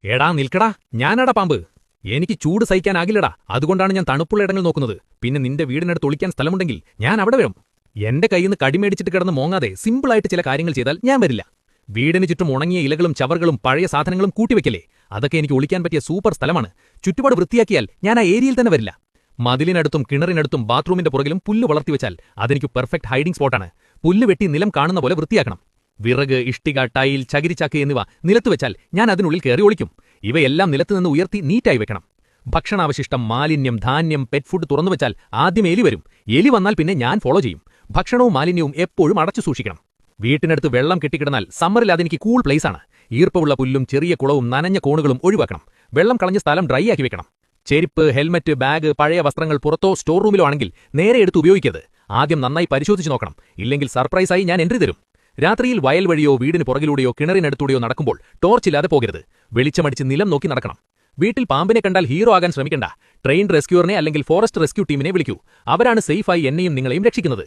എടാ നിൽക്കടാ, ഞാനാടാ പാമ്പ്. എനിക്ക് ചൂട് സഹിക്കാനാകില്ലടാ, അതുകൊണ്ടാണ് ഞാൻ തണുപ്പുള്ള ഇടങ്ങൾ നോക്കുന്നത്. പിന്നെ നിന്റെ വീടിനടുത്ത് ഒളിക്കാൻ സ്ഥലമുണ്ടെങ്കിൽ ഞാൻ അവിടെ വരും. എന്റെ കയ്യിന്ന് കടിമേടിച്ചിട്ട് കിടന്ന് മോങ്ങാതെ സിമ്പിളായിട്ട് ചില കാര്യങ്ങൾ ചെയ്താൽ ഞാൻ വരില്ല. വീടിന് ചുറ്റും ഉണങ്ങിയ ഇലകളും ചവറുകളും പഴയ സാധനങ്ങളും കൂട്ടിവെക്കല്ലേ, അതൊക്കെ എനിക്ക് ഒളിക്കാൻ പറ്റിയ സൂപ്പർ സ്ഥലമാണ്. ചുറ്റുപാട് വൃത്തിയാക്കിയാൽ ഞാൻ ആ ഏരിയയിൽ തന്നെ വരില്ല. മതിലിനടുത്തും കിണറിനടുത്തും ബാത്റൂമിന്റെ പുറകിലും പുല്ല് വളർത്തിവെച്ചാൽ അതെനിക്ക് പെർഫെക്റ്റ് ഹൈഡിംഗ് സ്പോട്ടാണ്. പുല്ല് വെട്ടി നിലം കാണുന്ന പോലെ വൃത്തിയാക്കണം. വിറക്, ഇഷ്ടിക, ടൈൽ, ചകിരിച്ചാക്ക് എന്നിവ നിലത്തുവെച്ചാൽ ഞാൻ അതിനുള്ളിൽ കയറി ഒളിക്കും. ഇവയെല്ലാം നിലത്തുനിന്ന് ഉയർത്തി നീറ്റായി വെക്കണം. ഭക്ഷണാവശിഷ്ടം, മാലിന്യം, ധാന്യം, പെറ്റ് ഫുഡ് തുറന്നുവെച്ചാൽ ആദ്യം എലി വരും. എലി വന്നാൽ പിന്നെ ഞാൻ ഫോളോ ചെയ്യും. ഭക്ഷണവും മാലിന്യവും എപ്പോഴും അടച്ചു സൂക്ഷിക്കണം. വീട്ടിനടുത്ത് വെള്ളം കെട്ടിക്കിടന്നാൽ സമ്മറിൽ അതെനിക്ക് കൂൾ പ്ലേസാണ്. ഈർപ്പമുള്ള പുല്ലും ചെറിയ കുളവും നനഞ്ഞ കോണുകളും ഒഴിവാക്കണം. വെള്ളം കളഞ്ഞ സ്ഥലം ഡ്രൈ ആക്കി വെക്കണം. ചെരുപ്പ്, ഹെൽമറ്റ്, ബാഗ്, പഴയ വസ്ത്രങ്ങൾ പുറത്തോ സ്റ്റോർ റൂമിലോ ആണെങ്കിൽ നേരെ എടുത്ത് ഉപയോഗിക്കരുത്. ആദ്യം നന്നായി പരിശോധിച്ച് നോക്കണം. ഇല്ലെങ്കിൽ സർപ്രൈസായി ഞാൻ എൻട്രി തരും. രാത്രിയിൽ വയൽ വഴിയോ വീടിന് പുറകിലൂടെയോ കിണറിനടുത്തൂടെയോ നടക്കുമ്പോൾ ടോർച്ചില്ലാതെ പോകരുത്. വെളിച്ചമടിച്ച് നിലം നോക്കി നടക്കണം. വീട്ടിൽ പാമ്പിനെ കണ്ടാൽ ഹീറോ ആകാൻ ശ്രമിക്കണ്ട. ട്രെയിൻ റെസ്ക്യൂറിനെ അല്ലെങ്കിൽ ഫോറസ്റ്റ് റെസ്ക്യൂ ടീമിനെ വിളിക്കൂ. അവരാണ് സേഫായി എന്നെയും നിങ്ങളെയും രക്ഷിക്കുന്നത്.